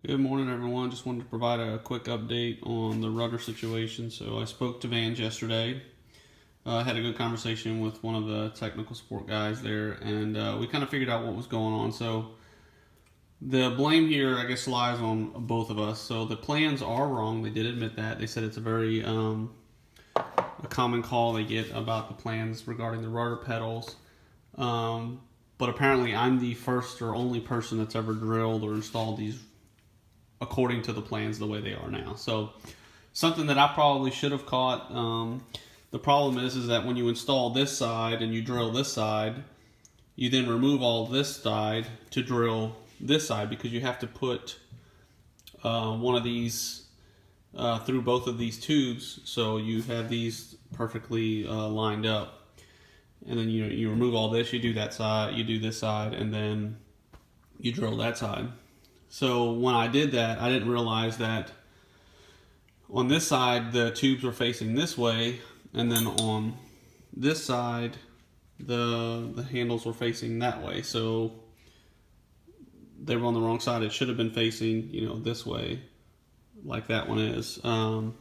Good morning, everyone. Just wanted to provide a quick update on the rudder situation. So I spoke to Vans yesterday. I had a good conversation with one of the technical support guys there, and we kind of figured out what was going on. So the blame here, I guess, lies on both of us. So the plans are wrong. They did admit that. They said it's a very a common call they get about the plans regarding the rudder pedals. But apparently I'm the first or only person that's ever drilled or installed these according to the plans the way they are now. So something that I probably should have caught. The problem is that when you install this side and you drill this side, you then remove all this side to drill this side, because you have to put one of these through both of these tubes, so you have these perfectly lined up. And then you remove all this, you do that side, you do this side, and then you drill that side. So when I did that, I didn't realize that on this side the tubes were facing this way, and then on this side the handles were facing that way. So they were on the wrong side. It should have been facing, this way, like that one is. But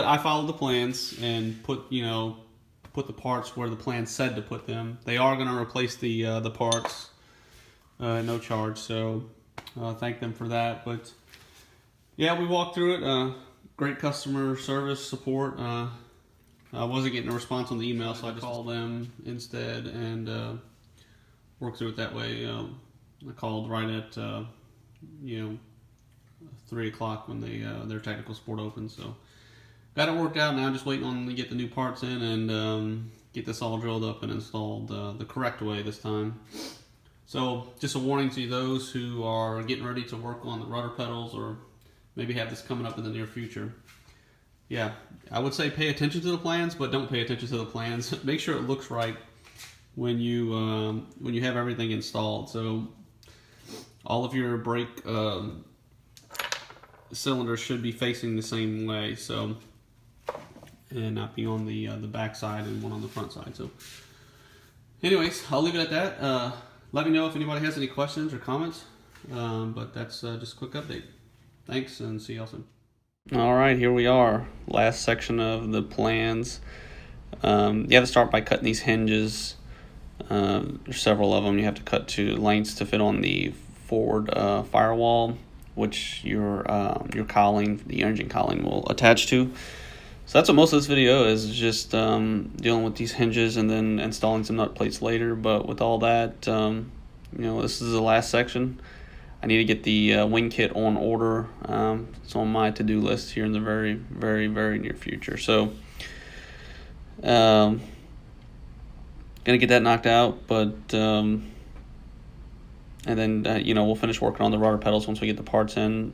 I followed the plans and put the parts where the plan said to put them. They are going to replace the parts. No charge, so thank them for that. But yeah, we walked through it. Great customer service support. I wasn't getting a response on the email, so I just called them instead and worked through it that way. I called right at 3 o'clock when their technical support opened. So got it worked out. Now just waiting on to get the new parts in and get this all drilled up and installed the correct way this time. So just a warning to those who are getting ready to work on the rudder pedals, or maybe have this coming up in the near future. Yeah, I would say pay attention to the plans, but don't pay attention to the plans. Make sure it looks right when you have everything installed. So all of your brake cylinders should be facing the same way, so, and not be on the back side and one on the front side. So anyways, I'll leave it at that. Let me know if anybody has any questions or comments, but that's just a quick update. Thanks, and see y'all soon. All right, here we are. Last section of the plans. You have to start by cutting these hinges. There's several of them. You have to cut to lengths to fit on the forward firewall, which your cowling, the engine cowling, will attach to. So that's what most of this video is just dealing with these hinges and then installing some nut plates later. But with all that, this is the last section. I need to get the wing kit on order. It's on my to-do list here in the very, very, very near future. So gonna get that knocked out, but and then we'll finish working on the rudder pedals once we get the parts in.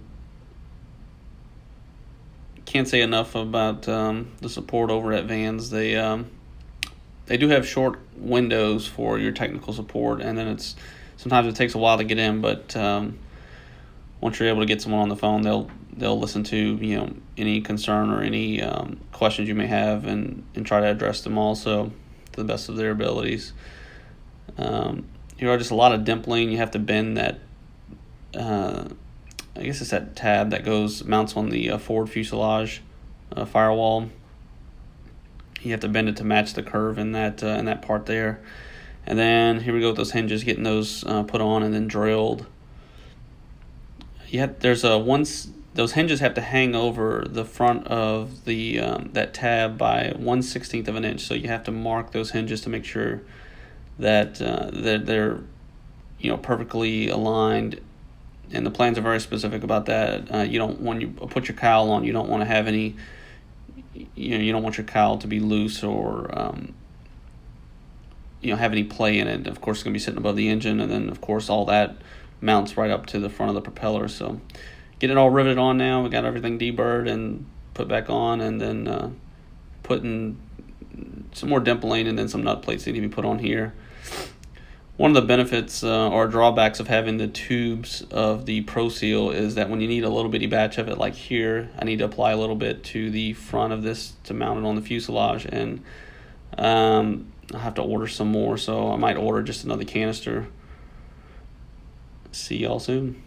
Can't say enough about the support over at Vans. They do have short windows for your technical support, and then sometimes it takes a while to get in, but once you're able to get someone on the phone, they'll listen to any concern or any questions you may have and try to address them also to the best of their abilities. Here are just a lot of dimpling. You have to bend that. I guess it's that tab that mounts on the forward fuselage firewall. You have to bend it to match the curve in that part there. And then here we go with those hinges, getting those put on and then drilled. Those hinges have to hang over the front of the that tab by 1/16 of an inch. So you have to mark those hinges to make sure that they're perfectly aligned. And the plans are very specific about that. When you put your cowl on, you don't want to have any, you don't want your cowl to be loose or, have any play in it. Of course, it's going to be sitting above the engine, and then, of course, all that mounts right up to the front of the propeller. So get it all riveted on now. We got everything deburred and put back on, and then putting some more dimpling and then some nut plates that need to be put on here. One of the benefits or drawbacks of having the tubes of the Pro Seal is that when you need a little bitty batch of it, like here, I need to apply a little bit to the front of this to mount it on the fuselage, and I'll have to order some more, so I might order just another canister. See y'all soon.